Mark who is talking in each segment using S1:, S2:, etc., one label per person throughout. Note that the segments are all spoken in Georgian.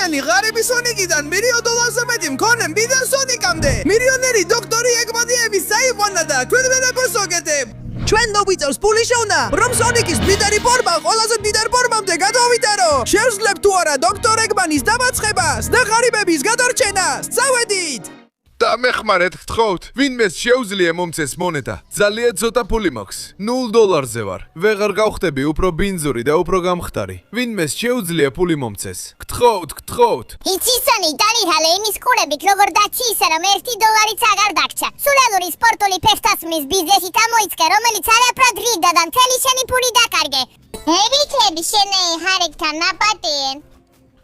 S1: მილიონიანი ღარიბი სონიკიდან $1,000,000-ზე მეტი მქონე მდიდარ სონიკამდე. მილიონერი დოქტორი ეგმადიების წაიყვანა და ჩვენ ვერაფერს ვაკეთებ. ჩვენ ნოვიწევს პული შოვნა, რომ სონიკის მდიდარი ფორმა ყველაზე მდიდარ ფორმამდე გადავიტარო. შევძლებთ თუ არა დოქტორ ეგმანის დამაცხებას და ღარიბების გადარჩენას. წავედით!
S2: დამეხმარეთ, გთხოვთ, ვინმეს შეუძლია მომცეს მონეტა. ძალიან ცოტა ფული მაქვს. $0-ზე ვარ. ვეღარ გავხდები უფრო ბინძური და უფრო გამხდარი. ვინმეს შეუძლია ფული მომცეს. გთხოვთ.
S3: იცი სონი, დალიჰალე იმის ყურებით, როგორ დაცი ისე, რომ $1 აღარ დაგჭა. სულელური სპორტული ფეხსაცმლის ბიზნესი გამოიწყე, რომელიც არაფრად ღირდა და მთელი შენი ფული დაკარგე. ევიტები შენი ჰარეკთან ნაპატიენ.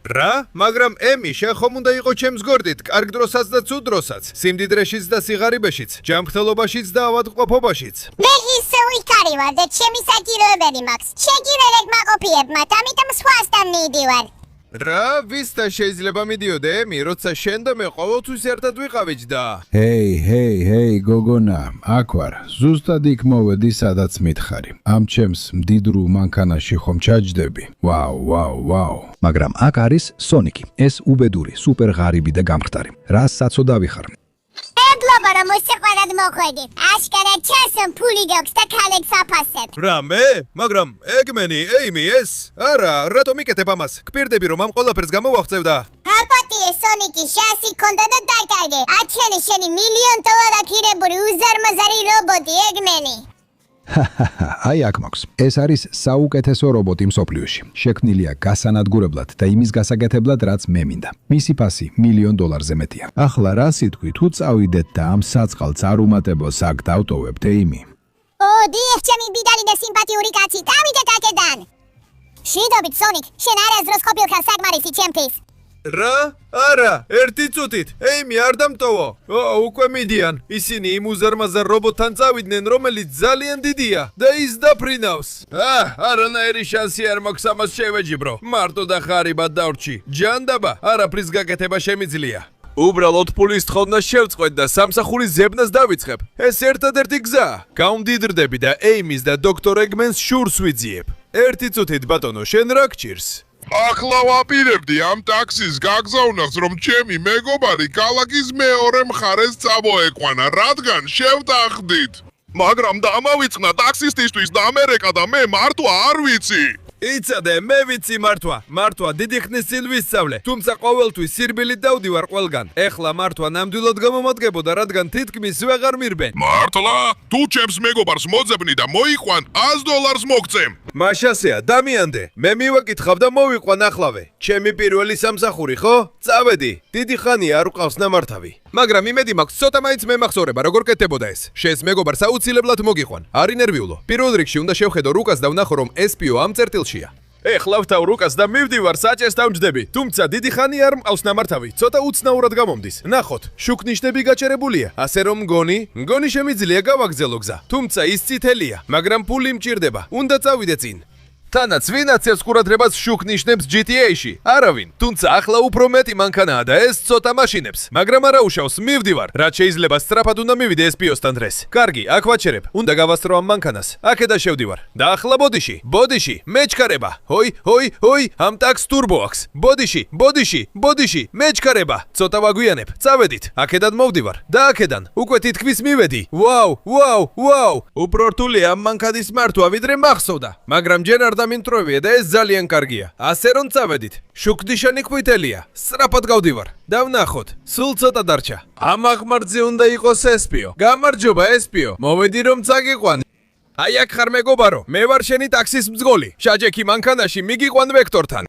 S2: რა? მაგრამ ემი, შენ ხომ უნდა იყო ჩემს გორდით, კარგ დროსაც და ცუდ დროსაც, სიმდიდრეშიც და სიღარიბეშიც, ჯანმრთელობაშიც და ავადმყოფობაშიც.
S3: მე ისე უიქარი ვარ და ჩემი საჭიროებები მაქვს. შეგირელებ მაყოფიებ მათ, ამიტომ სხვასთან მიდივარ.
S2: რა? ვისთან შეიძლება მიდიოდე ემი, როცა შენ და მე ყოველთვის ერთად ვიყავით და
S4: ჰეი, გოგონა, აქ ვარ. ზუსტად იქ მოვედი, სადაც მითხარი. ამ ჩემს მდიდრულ მანქანაში ხომ ჩაჯდები? ვაუ.
S5: მაგრამ აქ არის სონიკი. ეს უბედური, სუპერ ღარიბი და გამხდარი. რა საწოდავი ხარ?
S3: მადლობა რომ მოსიყვანად მოხვედი. აშკარა ჩასო ფული გაქვს და ქალებს აფასებ.
S2: რა მე? მაგრამ ეგმენი, ეიმი ეს? არა, რატომ იკეთებ ამას? გპირდები რომ ამ ყველაფერს გამოვაღწევ და
S3: აპატიე სონიკი შასი კონდა და დაკარგე. აჩვენე შენი $1,000,000 აქირებული უზარმაზარი რობოტი ეგმენი.
S5: აი აქ მაქვს. ეს არის საუკეთესო რობოტი მსოფლიოში. შექმნილია გასანადგურებლად და იმის გასაკეთებლად, რაც მე მინდა. მისი ფასი $1,000,000-ზე მეტია. ახლა რა სიტყვი, თუ წავიდეთ და ამ საწყალს არ უმატებოს აქ დავტოვებთ, ეიმი.
S3: დიახ, ჩემი ბიდარი და სიმპათიური კაცი, დავიდეთ აქედან. შედობით სონიკ, შენ არასდროს ყოფილქარ საკმარისი ჩემთვის.
S2: რა? არა, ერთი წუთით. ეიმი არ დამტოვო. უკვე მიდიან. ისინი იმ უზარმაზარ რობოტთან წავიდნენ, რომელიც ძალიან დიდია და ის დაფრინავს. არანაირი შანსი არ მაქვს ამას შევეჯიბრო. მარტო და ხარიბად დავრჩი. ჯანდაბა, არაფრის გაკეთება შემიძლია. უბრალოდ ფულის თხოვნას შევწყვეთ და სამსახურის ზებნას დავიწყებ. ეს ერთადერთი გზაა. გავმდიდრდები და ეიმის და დოქტორ ეგმენს შურს ვიძიებ. ერთი წუთით ბატონო, შენ რა გჭირს?
S6: ახლა ვაპირებდი ამ ტაქსის გაგზავნას, რომ ჩემი მეგობარი ქალაქის მეორე მხარეს წამოეყვანა, რადგან შევტახდით. მაგრამ დამავიწყნა ტაქსისტისთვის და ამერეკა და მე მართლა არ ვიცი.
S2: იცადე, მე ვიცი მართვა დიდი ხნის წინ ვისწავლე, თუმცა ყოველთვის სირბილით დავდივარ ყველგან. ეხლა მართვა ნამდვილად გამომადგებოდა, რადგან თითქმის ვეღარ მირბენ.
S6: მართლა? თუ ჩემს მეგობარს მოძებნი და მოიყვან, $100 მოგწემ.
S2: მაშასეა, დამიანდე. მე მივაკითხავ და მოვიყვან ახლავე. ჩემი პირველი სამსახური, ხო? წავედი. დიდი ხანია არ ვყავს ნამართავი. მაგრამ იმედი მაქვს, ცოტა მაინც მემახსოვრება, როგორ კეთდებოდა ეს. შენს მეგობარს აუცილებლად მოგიყვან. არ ინერვიულო. პირველ რიგში უნდა შევხედო რუკას და ვნახო, რომ SPO ამ წერტილშია. ეხლა ვთავ რუკას და მივდივარ საჭეს დავჯდები. თუმცა დიდი ხანი არ მყავს ნამართავი. ცოტა უცნაურად გამომდის. ნახოთ, შუქნიშნები გაჭერებულია. ასე რომ მგონი შემიძლია გავაგზელო გზა. თუმცა ის წითელია, მაგრამ ფული მჭირდება. უნდა წავიდე წინ. თანაც ვინაც ეს ყურადღებას შუქნიშნებს GTA-ში? არავინ. თუმცა ახლა უფრო მეტი მანქანაა და ეს ცოტა მაშინებს. მაგრამ არა უშავს, მივდივარ. რაც შეიძლება სწრაფად უნდა მივიდე SPO-სთან დღეს. კარგი, აქ ვაჩერებ. უნდა გავასწრო ამ მანქანას. აქედა შევდივარ. და ახლა ბოდიში. მეჩქარება. ჰოი, ამ ტაქს ტურბო აქვს. ბოდიში, მეჩქარება. ცოტა ვაგვიანებ. წავედით. აქედან მოვდივარ. და აქედან. უკვე თითქმის მივედი. ვაუ. უფრო რთულია ამ მანქანის მართვა, ვიდრე მახსოვდა. მაგრამ ჯერ არ დამინტროვია და ეს ძალიან კარგია. ასე რომ წავედით. შუქნიშანი ყვითელია. სწრაფად გავდივარ. და ვნახოთ. სულ ცოტა დარჩა. ამ აღმართზე უნდა იყოს SPO. გამარჯობა SPO. მოვედი რომ წაგიყვან. აი აქ ხარ მეგობარო, მე ვარ შენი ტაქსის მძღოლი. შაჯექი მანქანაში მიგიყვან ვექტორთან.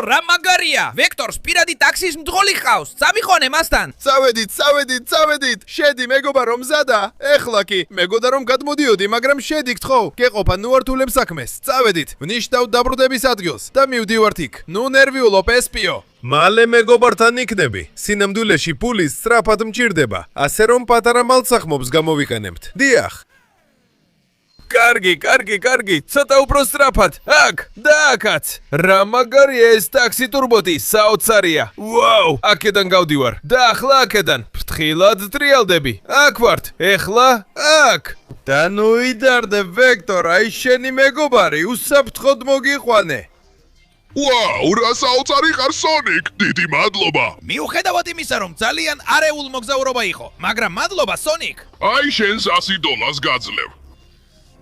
S1: რა მაგარია! ვექტორს პირადი ტაქსის მძღოლი ყავს. წამიყვანე მასთან.
S2: წავედით. შედი მეგობარო მზადა. ეხლა კი მეგონა რომ გადმოდიოდი, მაგრამ შედი გთხოვ. გეყოფა ნუ არ თულებ საქმეს. წავედით. ვნიშნავ დაბრუნების ადგილს და მივდივართ იქ. ნუ ნერვიულობ SPO. მალე მეგობართან იქნები. სინამდვილეში ფული სწრაფად მჭირდება. ასე რომ პატარა მალსახმობს გამოვიყენებთ. დიახ. კარგი, ცოტა უფრო სწრაფად. აქ, და აქაც. რა მაგარია ეს ტაქსი ტურბოტი, საოცარია. ვაუ, აქედან გავდივარ. და ახლა აქედან. ფრთხილად ტრიალდები. აქ ვართ. ეხლა აქ. და ნუ იდარდე ვექტორ, აი შენი მეგობარი, უსაფრთხოდ მოგიყვანე.
S6: ვაუ, რა საოცარი ხარ სონიკ! დიდი მადლობა!
S2: მიუხედავად იმისა, რომ ძალიან არეულ მოგზაურობა იყო, მაგრამ მადლობა, სონიკ!
S6: აი შენს $100 გაძლევ.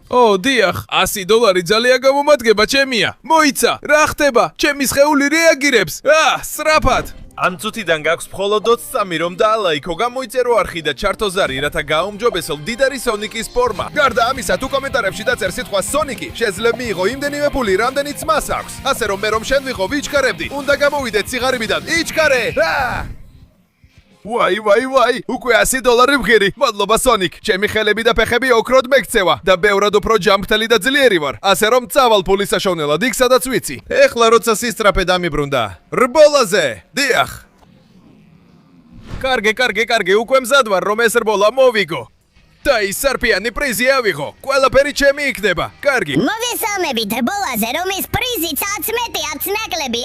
S2: ო, დიახ, $100 ძალიან გამომადგება ჩემია. მოიცა, რა ხდება? ჩემი სხეული რეაგირებს. სრაფად. ამ წუთიდან გაქვს მხოლოდ 23 რომ დაალაიქო, გამოიწერო არხი და ჩართო ზარი, რათა გაუმჯობესო მდიდარი სონიკის ფორმა. გარდა ამისა, თუ კომენტარებში დაწერს სიტყვა სონიკი, შეძლებ მიიღო იმდენივე ფული, რამდენიც მას აქვს. ასე რომ მე რომ შენ ვიყო, ვიჩქარებდი. უნდა გამოვიდეთ სიღარიბიდან. იჩქარე! ვაი, უკვე $100 ვღირი. მადლობა სონიკ. ჩემი ხელები და ფეხები ოქროდ მეკცევა და ბევრად უფრო ჯანმრთელი და ძლიერი ვარ. ასე რომ წავალ ფულის საშოვნელად იქ, სადაც ვიცი. ეხლა როცა სისწრაფე დამიბრუნდა. რბოლაზე. დიახ. კარგი, უკვე მზად ვარ, რომ ეს რბოლა მოვიგო. და ის სარფიანი პრიზი ავიღო. ყველაფერი ჩემი იქნება. კარგი.
S3: მოგესალმებით რბოლაზე, რომის პრიზიც 11 ნაკლები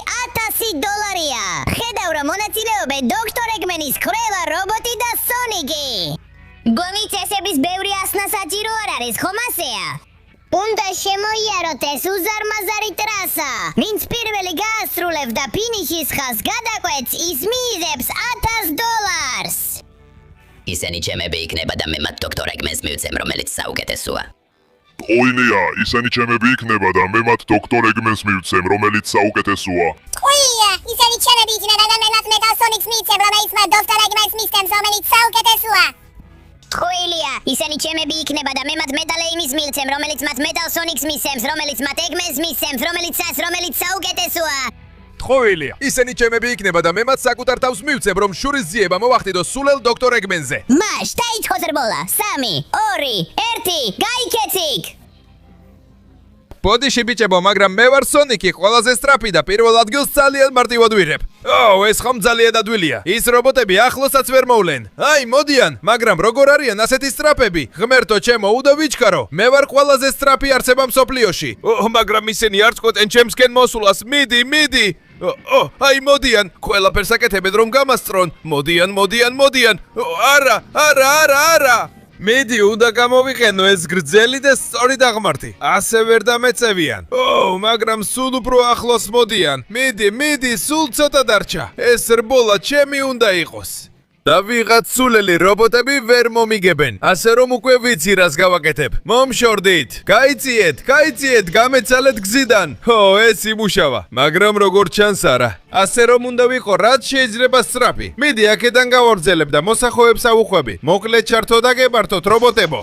S3: $1000-ია. ხედავ რომ მონაწილეობენ დოქტორ ეგმენის ხრევა რობოტი და სონიკი. გონით წესების ბევრი ასნა საჭირო არ არის, ხომ ასეა? უნდა შემოიაროთ ეს უზარმაზარი ტრასა. ვინც პირველი გაასრულებს და ფინიშის ხაზს გადაკვეთს, ის მიიღებს $1000.
S7: ისინი ჩემები იქნება და მე მათ დოქტორ ეგმენს მივცემ, რომელიც საუკეთესოა.
S6: ყოინია, ისინი ჩემები იქნება და მე მათ დოქტორ ეგმენს მივცემ, რომელიც საუკეთესოა.
S3: ყოინია, ისინი ჩემები იქნება და მე მათ მეტალ სონიკს მივცემ, რომელიც მათ დოქტორ ეგმენს მისცემს, რომელიც საუკეთესოა. ყოინია, ისინი ჩემები იქნება და მე მათ მეტალ ეიმის მივცემ, რომელიც მათ მეტალ სონიკს მისცემს, რომელიც მათ ეგმენს მისცემს, რომელიც საუკეთესოა.
S2: ხოვილია. ისინი ჩემები იქნება და მე მათ საკუთარ თავს მივცემ, რომ შურის ძიება მოვახდიდო სულელ დოქტორ ეგმენზე.
S3: მაშ, დაიწყოთ რბოლა. 3, 2, 1, გაიქეციკ!
S2: ბოდიში ბიჭებო, მაგრამ მე ვარ სონიკი, ყველაზე სწრაფი და პირველ ადგილს ძალიან მარტივად ვიღებ. ეს ხომ ძალიან ადვილია. ის რობოტები ახლოსაც ვერ მოვლენ. აი, მოდიან, მაგრამ როგორ არიან ასეთი სწრაფები? ღმერთო ჩემო, უდო ვიჩქარო. მე ვარ ყველაზე სწრაფი არსება მსოფლიოში. მაგრამ ისინი არ წყვეტენ ჩემსკენ მოსვლას. მიდი. აი მოდიან, ყველაფერს აკეთებენ რომ გამასწრონ. მოდიან. არა. მიდი, უნდა გამოვიყენო ეს გრძელი და სწორი დაღმართი. ასე ვერ დამეწევიან. მაგრამ სულ უფრო ახლოს მოდიან. მიდი, სულ ცოტა დარჩა. ეს რბოლა ჩემი უნდა იყოს. და ვიღაც სულელი რობოტები ვერ მომიგებენ. ასე რომ უკვე ვიცი რას გავაკეთებ. მომშორდით. გაიციეთ, გამეცალეთ გზიდან. ეს იმუშავა. მაგრამ როგორ ჩანს არა. ასე რომ უნდა ვიყო რაც შეიძლება სწრაფი. მიდი აქედან გავარძელებ და მოსახოვებს ავუხვები. მოკლედ ჩართო და გებართოთ რობოტებო.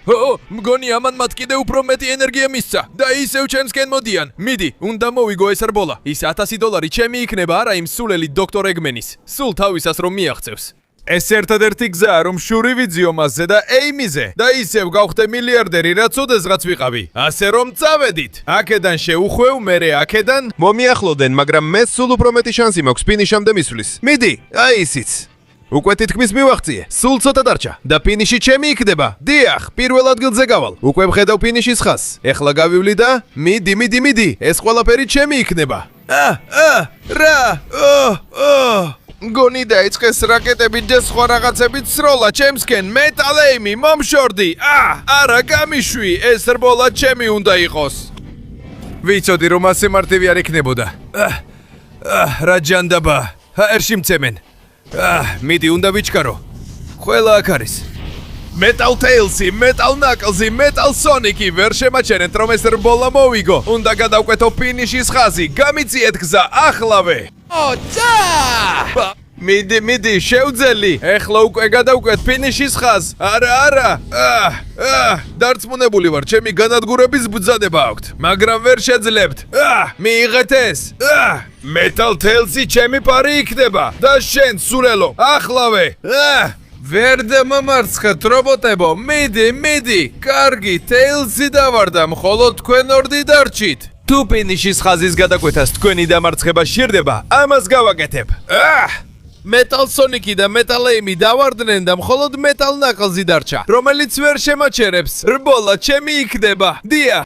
S2: მგონი ამან მათ კიდე უფრო მეტი ენერგია მისცა და ისევ ჩემსკენ მოდიან. მიდი, უნდა მოვიგო ეს რბოლა. ის $1000 ჩემი იქნება, არა იმ სულელი დოქტორ ეგმენის. სულ თავისას რომ მიაღწევს. ეს ერთადერთი გზაა რომ შური ვიძიო მასზე და ეიმიზე და ისევ გავხდე მილიარდერი, რაც ოდესღაც ვიყავი. ასე რომ წავედით. აქედან შეუხვევ, მერე აქედან მომიახლოდენ, მაგრამ მე სულ უფრო მეტი შანსი მაქვს ფინიშამდე მისვლის. მიდი, აი ისიც. უკვე თითქმის მივაღწიე. სულ ცოტა დარჩა და ფინიში ჩემი იქნება. დიახ, პირველ ადგილზე გავალ. უკვე ვხედავ ფინიშის ხაზს. ეხლა გავივლი და მიდი. ეს ყველაფერი ჩემი იქნება. მგონი დაიწყეს რაკეტები და სხვა რაღაცებით სროლა ჩემსკენ. მეტალეიმი, მომშორდი. არა, გამიშვი. ეს რბოლა ჩემი უნდა იყოს. ვიცოდი რომ ასე მარტივი არ იქნებოდა. რა ჯანდაბა. ჰაერში მცემენ. მიდი, უნდა ვიჩქარო. ყველა აქ არის. მეტალ თეილსი, მეტალ ნაკლზი, მეტალ სონიკი, ვერ შემაჩერეთ რომ ეს რბოლა მოვიგო. უნდა გადავკვეთო ფინიშის ხაზი. გამიციეთ გზა, ახლავე. მიდი, შევძელი. ეხლა უკვე გადავკვეთ ფინიშის ხაზს. არა. დარწმუნებული ვარ, ჩემი განადგურების ბრძანება აქვთ, მაგრამ ვერ შეძლებთ. მიიღეთ ეს. მეტალ თეილსი ჩემი პარი იქნება და შენ სულელო, ახლავე. ვერ დამამარცხეთ რობოტებო, მიდი. კარგი, თეილსი დავარდა, მხოლოდ თქვენ ორდი დარჩით. თუ ფინიშის ხაზის გადაკვეთას თქვენი დამარცხება სჭირდება, ამას გავაკეთებ. მეტალ სონიკი და მეტალ ეიმი დავარდნენ და მხოლოდ მეტალ ნაკლზი დარჩა, რომელიც ვერ შემაჩერებს. რბოლა ჩემი იქნება. დია.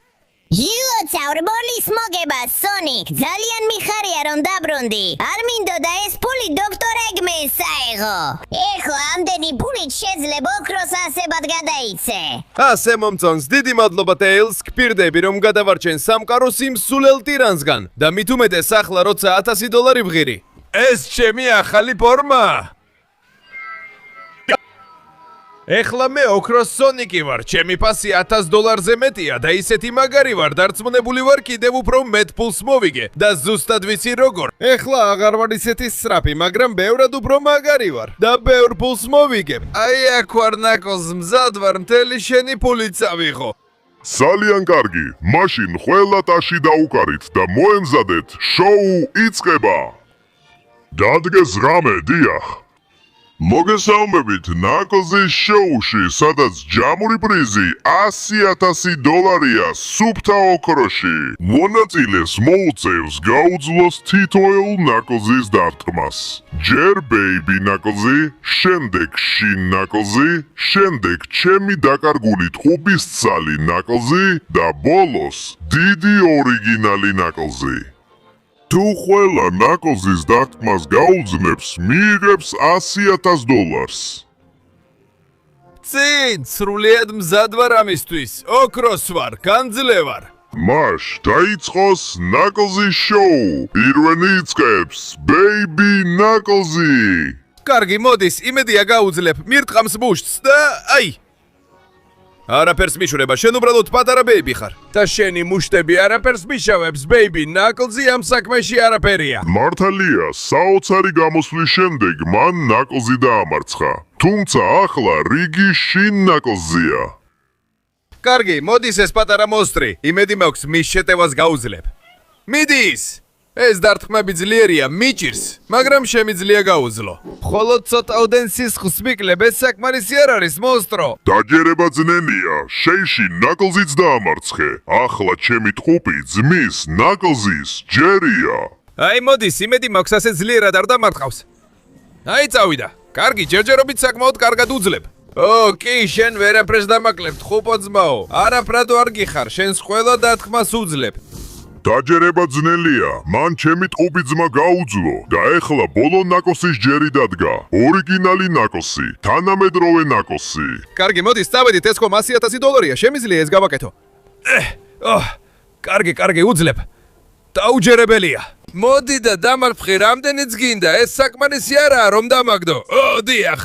S3: იუცაურ მოლის მოგება, სონიკ. ძალიან მიხარია რომ დაბრუნდი. არ მინდოდა ეს ფული დოქტორ ეგმენს აიღო. ეხლა ამდენი ფულით შეძლებ ოქროს ასებად გადაიცე.
S2: ასე მომწონს, დიდი მადლობა ტეილს, გპირდები რომ გადავარჩენ სამყაროს იმ სულელ ტირანსგან და მით უმეტეს ახლა როცა $1000 ვღირი. ეს ჩემი ახალი ფორმა. ეხლა მე ოქროს სონიკი ვარ, ჩემი ფასი $1000-ზე მეტია და ისეთი მაგარი ვარ, დარწმუნებული ვარ კიდევ უფრო მეტ ფულს მოვიგე და ზუსტად ვიცი როგორ. ეხლა აღარ ვარ ისეთი სწრაფი, მაგრამ ბევრად უფრო მაგარი ვარ და ბევრ ფულს მოვიგებ. აი აქ ვარ ნაკოს, მზად ვარ მთელი შენი ფულით წავიღო.
S6: ძალიან კარგი. მაშინ ყველა ტაში დაუკარით და მოემზადეთ. შოუ იწყება. დადგეს ღამე, დიახ. მოგესალმებით ნაკოზის შოუში, სადაც ჯამური პრიზი $100,000-ია სუფთა ოქროში. მონაწილეს მოუწევს გაუძლოს თითოეულ ნაკოზის დარტყმას. ჯერ ბეიბი ნაკოზი, შემდეგ შინ ნაკოზი, შემდეგ ჩემი დაკარგული ტყუპისცალი ნაკოზი და ბოლოს დიდი ორიგინალი ნაკოზი. თუ ყველა ნაკოზის დარტყმას გაუძნებს, მიიღებს $100,000.
S2: წინ, სრულიად მზად ვარ ამისთვის. ოქროს ვარ, განძლევარ.
S6: მაშ დაიწყოს ნაკოზის შოუ. პირველი იწყებს ბეიბი ნაკოზი.
S2: კარგი, მოდის, იმედია გაუძლებ. მირტყამს მუშტს და აი. არაფერს მიშურება, შენ უბრალოდ პატარა ბეიბი ხარ. და შენი მუშტები არაფერს მიშავებს, ბეიბი ნაკოზი ამ საქმეში არაფერია.
S6: მართალია, საოცარი გამოსვლის შემდეგ მან ნაკოზი დაამარცხა. თუმცა ახლა რიგი შინ ნაკოზია.
S2: კარგი, მოდის ეს პატარა მონსტრი. იმედი მაქვს მის შეტევას გაუძლებ. მიდის! ეს დარტყმები ძლიერია, მიჭირს, მაგრამ შემიძლია გაუძლო. მხოლოდ ცოტაოდენ სისხლს მიკლებ, ეს საკმარისი არ არის, მონსტრო.
S6: დაჯერება ძნელია, შეიში ნაკოზიც დაამარცხე. ახლა ჩემი ტყუპი ძმის ნაკოზის ჯერია.
S2: აი მოდის, იმედი მაქვს ასე ძლიერად არ დამარტყავს. აი წავიდა. კარგი, ჯერჯერობით საკმაოდ კარგად უძლებ. ო, კი, შენ ვერაფერს დამაკლებ, ტყუპო ძმაო. არაფრად არ გიხარ, შენს ყველა დარტყმას უძლებ.
S6: დაჯერება ძნელია, მან ჩემი ტყუპი ძმა გაუძლო და ეხლა ბოლო ნაკოსის ჯერი დადგა. ორიგინალი ნაკოსი, თანამედროვე ნაკოსი.
S2: კარგი, მოდის, წავედით, ეს ხომ $100,000-ია, შემიძლია ეს გავაკეთო. კარგი, უძლებ. დაუჯერებელია. მოდი და დამარცხე, რამდენიც გინდა, ეს საკმარისი არაა, რომ დამაგდო. დიახ.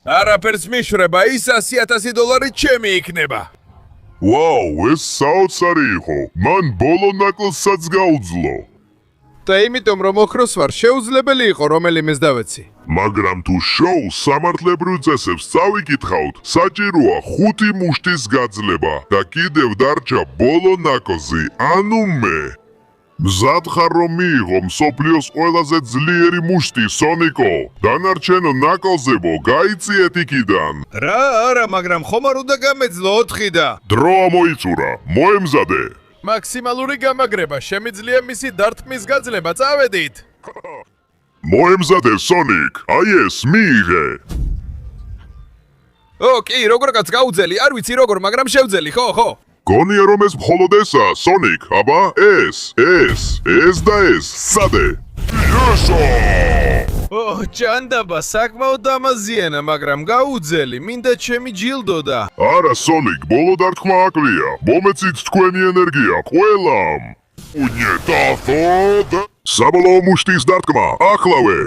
S2: არაფერს მიშვრება, ის $100,000 ჩემი იქნება.
S6: ვაუ, ეს საოცარი იყო. მან ბოლო ნაკოსსაც გაუძლო.
S2: და იმიტომ რომ ოქროს ვარ, შეუძლებელი იყო რომელიმეს დავეცი.
S6: მაგრამ თუ შოუს სამართლებრივ წესებს წავიკითხავთ, საჭიროა 5 მუშტის გაძლება და კიდევ დარჩა ბოლო ნაკოზი, ანუ მე. მზად ხარ რომ მიიღო მსოფლიოს ყველაზე ძლიერი მუშტი, სონიკო? დანარჩენო ნაკოზებო, გაიწიეთ იქიდან.
S2: რა, არა, მაგრამ ხომ არ უნდა გამეძლო 4 და
S6: დრო ამოიწურა, მოემზადე.
S2: მაქსიმალური გამაგრება, შემიძლია მისი დარტყმის გაძლება, წავედით.
S6: მოემზადე, სონიკ, აი ეს მიიღე.
S2: კი, როგორღაც გაუძელი, არ ვიცი როგორ, მაგრამ შევძელი, ხო?
S6: გონია რომ ეს მხოლოდ ესაა, სონიკ, აბა, ეს და ეს, სადე. იესო!
S2: ჭანდაბა, საკმაოდ დამაზიანა, მაგრამ გაუძელი, მინდა ჩემი ჯილდო და
S6: არა, სონიკ, ბოლო დარტყმა აკლია. მომეცით თქვენი ენერგია, ყველამ. უნეტათო! საბოლოო მუშტის დარტყმა, ახლავე.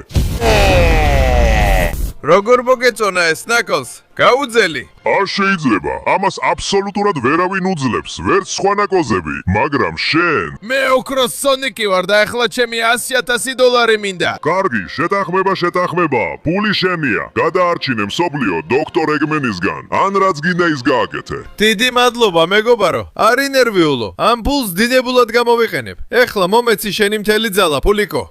S2: როგორ მოგეწონა ეს ნაკოს? გაუძელი.
S6: არ შეიძლება, ამას აბსოლუტურად ვერავინ უძლებს, ვერც სხვა ნაკოზები, მაგრამ შენ.
S2: მე ოქროს სონიკი ვარ და ახლა ჩემი $100,000 მინდა.
S6: კარგი, შეთანხმება, ფული შენია. გადაარჩინე მსოფლიო დოქტორ ეგმენისგან, ან რაც გინდა ის გააკეთე.
S2: დიდი მადლობა, მეგობარო. არ ინერვიულო. ამ ფულს დიდებულად გამოვიყენებ. ეხლა მომეცი შენი მთელი ძალა, ფულიკო.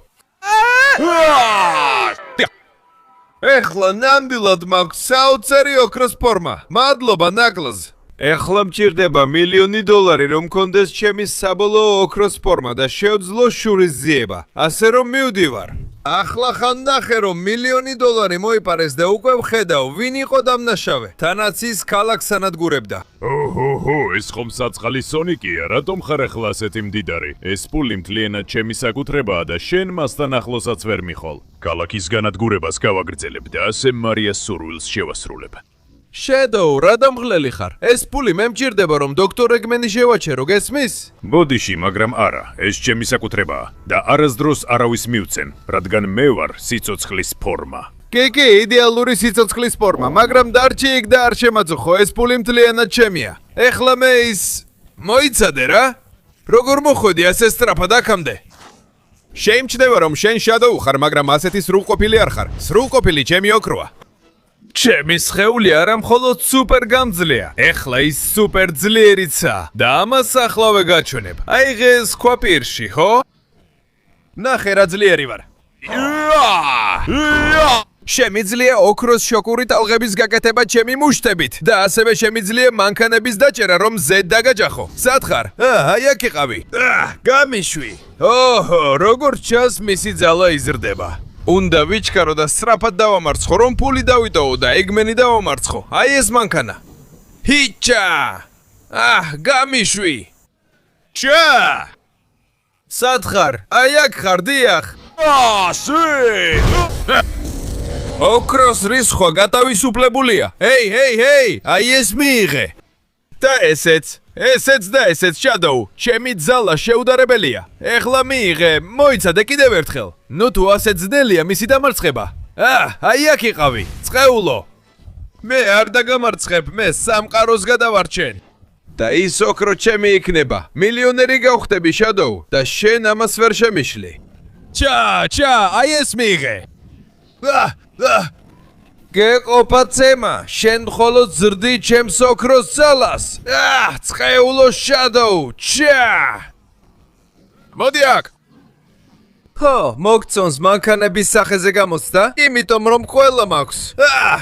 S2: ეხლა ნამდვილად მაქვს საოცარი ოქროს ფორმა. მადლობა, ნაკლზ. ეხლა მჭირდება $1,000,000, რომ მქონდეს ჩემი საბოლოო ოქროს ფორმა და შევძლო შურის ძიება. ასე რომ მივდივარ. ახლა ხან ნახე რომ $1,000,000 მოიპარეს და უკვე ვხედავ ვინ იყო დამნაშავე. თანაც ის ქალაქს ანადგურებდა.
S8: ოჰოჰო, ეს ხომ საწყალი სონიკია, რატომ ხარ ახლა ასეთი მდიდარი? ეს პული მთლიანად ჩემი საკუთრებაა და შენ მასთან ახლოსაც ვერ მიხვალ. ქალაქის განადგურებას გავაგრძელებ და ასე მარიას სურვილს შევასრულებ.
S2: Shadow, რა დამღლელი ხარ? ეს პული მე მჭირდება რომ დოქტორ ეგმენი შევაჩერო, გესმის?
S8: ბოდიში, მაგრამ არა, ეს ჩემი საკუთრებაა და არასდროს არავის მივცენ, რადგან მე ვარ სიცოცხლის ფორმა.
S2: კი, იდეალური სიცოცხლის ფორმა, მაგრამ დარჩი იქ და არ შემაწუხო, ეს პული მთლიანად ჩემია. ეხლა მე ის მოიცადე რა? როგორ მოხვედი ასე სწრაფად აქამდე? შეიმჩნევა რომ შენ Shadow ხარ, მაგრამ ასეთი სრულყოფილი არ ხარ. სრულყოფილი ჩემი ოქროა. ჩემი სხეული არა მხოლოდ სუპერ გამძლეა, ეხლა ის სუპერ ძლიერიცა და ამას ახლავე გაჩვენებ. აიღეს სხვა პირში, ხო? ნახე რა ძლიერი ვარ. შემიძლია ოქროს შოკური ტალღების გაკეთება ჩემი მუშტებით და ასევე შემიძლია მანქანების დაჭერა რომ ზედ დაგაჯახო. სად ხარ? აი აქ იყავი. გამიშვი. ოჰო, როგორც ჩანს მისი ძალა იზრდება. უნდა ვიჩქარო და სწრაფად დავამარცხო, რომ პული დავიტოვო და ეგმენი დავამარცხო. აი ეს მანქანა. ჰიჩა! გამიშვი. ჩა! სად ხარ? აი აქ ხარ, დიახ. ოქროს რისხვა გათავისუფლებულია. ჰეი, აი ეს მიიღე. და ესეც და ესეც Shadow, ჩემი ძალა შეუდარებელია. ეხლა მიიღე, მოიცადე კიდევ ერთხელ. ნუ თუ ასე ძნელია მისი დამარცხება. აი აქ იყავი, წყეულო. მე არ დაგამარცხებ, მე სამყაროს გადავარჩენ. და ის ოქრო ჩემი იქნება. მილიონერი გავხდები Shadow და შენ ამას ვერ შემიშლი. ჩა, აი ეს მიიღე. გეყოფა ცემა, შენ მხოლოდ ზრდი ჩემს ოქროს ძალას. წყეულო Shadow, ჩა! მოდი აქ. ხო, მოგწონს მანქანების სახეზე გამოცდა? იმიტომ რომ ყველა მაქვს.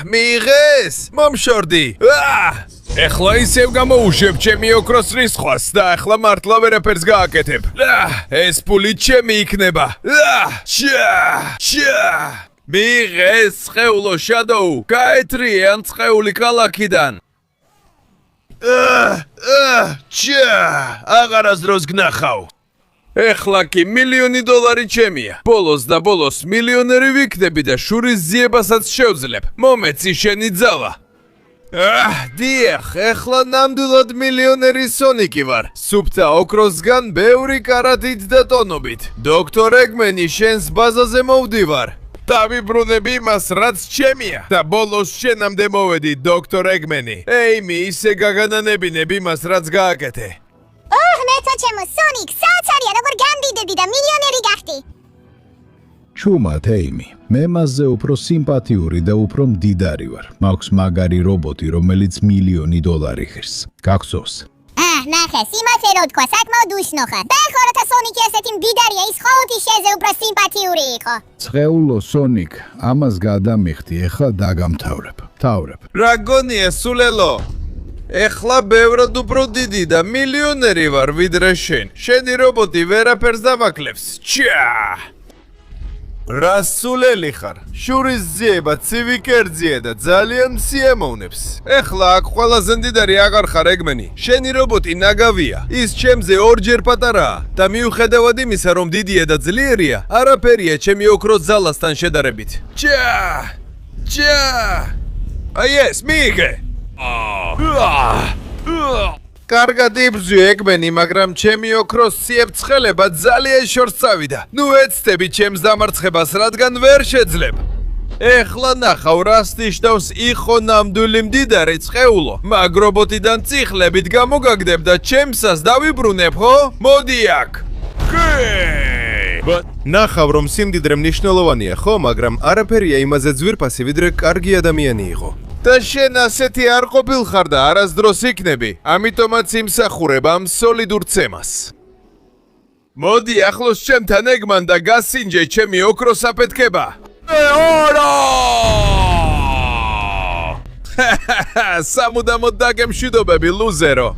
S2: მიიღეს, მომშორდი. ეხლა ისევ გამოუშვებ ჩემი ოქროს რისხვას და ეხლა მართლა ვერაფერს გააკეთებ. ეს პული ჩემი იქნება. ჩა! მიიღეს სხეულო Shadow, გაეთრიე ან სხეული ქალაქიდან. ჩა! აღარასდროს გნახავ. ეხლა კი $1,000,000 ჩემია. ბოლოს და ბოლოს მილიონერი ვიქნები და შურის ძიებასაც შევძლებ. მომეცი შენი ძალა. დიახ, ეხლა ნამდვილად მილიონერი სონიკი ვარ. სუფთა ოქროსგან ბევრი კარატით და ტონობით. დოქტორ ეგმენი შენს ბაზაზე მოვდივარ. დავიბრუნები იმას, რაც ჩემია და ბოლოს შენამდე მოვედი, დოქტორ ეგმენი. ეიმი, ისე გაგანანებინებ იმას, რაც გააკეთე.
S3: ნეცო ჩემო, სონიკ, საოცარია, როგორ გამდიდები და მილიონერი გახდი.
S5: ჩუმად, ეიმი, მე მასზე უფრო სიმპათიური და უფრო მდიდარი ვარ. მაქვს მაგარი რობოტი, რომელიც $1,000,000 ღირს. გახსოვს?
S3: ნახე, სიმართლე რო თქვა, საკმაოდ უშნო ხარ. და ეხლა როცა სონიკი ასეთი მდიდარია, ის ყოველთვის შენზე უფრო სიმპათიური იყო.
S4: წყეულო სონიკ, ამას გადამიხდი, ეხლა დაგამთავრებ.
S2: რა გონია, სულელო? ეხლა ბევრად უფრო დიდი და მილიონერი ვარ ვიდრე შენ. შენი რობოტი ვერაფერს დავაკლებს. ჩა! რა სულელი ხარ? შურის ძიება ცივი კერძია და ძალიან სიამოვნებს. ეხლა აქ ყველაზე მდიდარი აღარ ხარ ეგმენი. შენი რობოტი ნაგავია. ის ჩემზე ორჯერ პატარაა და მიუხედავად იმისა, რომ დიდია და ძლიერია, არაფერია ჩემი ოქროს ძალასთან შედარებით. ჩა! აი ეს მიიღე. კარგად იბრძვი ეგმენი, მაგრამ ჩემი ოქროს ციებ-ცხელება ძალიან შორს წავიდა. ნუ ეცდები ჩემს დამარცხებას, რადგან ვერ შეძლებ. ეხლა ნახავ, რას ნიშნავს იყო ნამდვილი მდიდარი წყეულო. მაგ რობოტიდან წიხლებით გამოგაგდებ და ჩემსას დავიბრუნებ, ხო? მოდი აქ. ნახავ, რომ სიმდიდრე მნიშვნელოვანია, ხო, მაგრამ არაფერია იმაზე ძვირფასი, ვიდრე კარგი ადამიანი იყო. და შენ ასეთი არ ყოფილხარ და არასდროს იქნები, ამიტომაც იმსახურებ ამ სოლიდურ ცემას. მოდი ახლოს ჩემთან ეგმან და გასინჯე ჩემი ოქროს აფეთქება. სამუდამოდ დაგემშვიდობები, ლუზერო.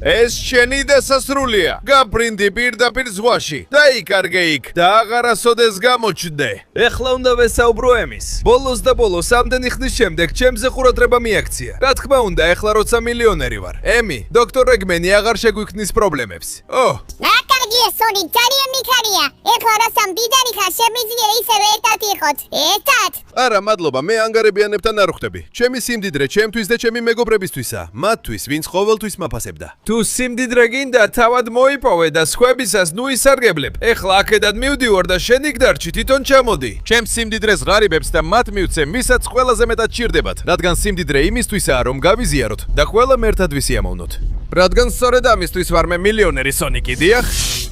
S2: ეს შენი დასასრულია. გაბრინდი პირდაპირ ზღვაში. დაიკარგე იქ და აღარასოდეს გამოჩნდე.
S1: ეხლა უნდა ვესაუბრო ემის. ბოლოს და ბოლოს ამდენი ხნის შემდეგ ჩემზე ყურადღება მიაქცია. რა თქმა უნდა, ეხლა როცა მილიონერი ვარ. ემი, დოქტორ ეგმენი აღარ შეგვიქმნის პრობლემებს.
S3: რა კარგია, სონიკ, ძალიან მიხარია. ეხლა რასამ დიდარი ხარ, შემიძლია ისევე ერთად იყოთ. ერთად.
S2: არა, მადლობა, მე ანგარებიანებთან არ ხვდები. ჩემი სიმდიდრე ჩემთვის და ჩემი მეგობრებისთვისა, მათთვის, ვინც ყოველთვის მაფასებდა.
S1: თუ სიმდიდრე გინდა, თავად მოიპოვე და სხვებისას ნუ ისარგებლებ. ეხლა აქედან მივდივარ და შენ იქ დარჩი, თვითონ ჩამოდი.
S2: ჩემს სიმდიდრეს ღარიბებს და მათ მივცე, ვისაც ყველაზე მეტად ჭირდებათ, რადგან სიმდიდრე იმისთვისაა, რომ გავიზიაროთ და ყველამ ერთად ვისიამოვნოთ.
S1: რადგან სწორედ ამისთვის ვარ მე მილიონერი, სონიკი, დიახ?